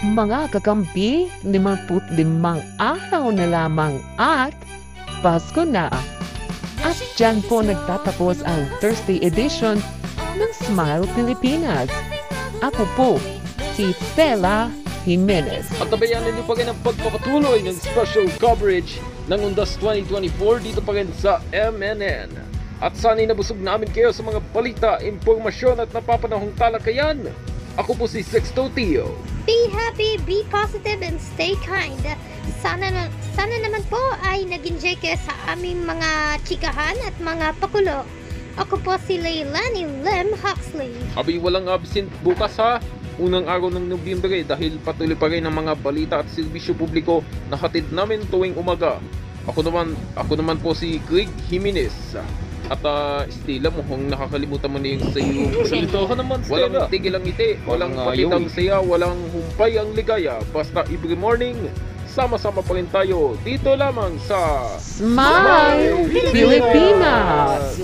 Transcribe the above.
Mga kakampi, 55 araw na lamang at Pasko na. At dyan po nagtatapos ang Thursday edition ng Smile Pilipinas. Ako po, si Stella Jimenez. At tabayanan niyo pa rin ang pagpapatuloy ng special coverage ng Undas 2024 dito pa rin sa MNN. At sana'y nabusog namin kayo sa mga balita, impormasyon at napapanahong talakayan. Ako po si Sexto Tio. Be happy, be positive, and stay kind. Sana naman po ay nag-enjoy kayo sa aming mga chikahan at mga pakulo. Ako po si Leilani Lem Huxley. Abi, walang absent bukas ha. Unang araw ng Nobyembre dahil patuloy pa rin ang mga balita at serbisyo publiko na hatid namin tuwing umaga. Ako naman po si Craig Jimenez. At Stella, mukhang nakakalimutan mo na yung sayo. Salito ka naman, Stella. Walang tigil ang ngiti, walang pakitang saya, walang humpay ang ligaya. Basta every morning, sama-sama pa rin tayo dito lamang sa Smile Pilipinas!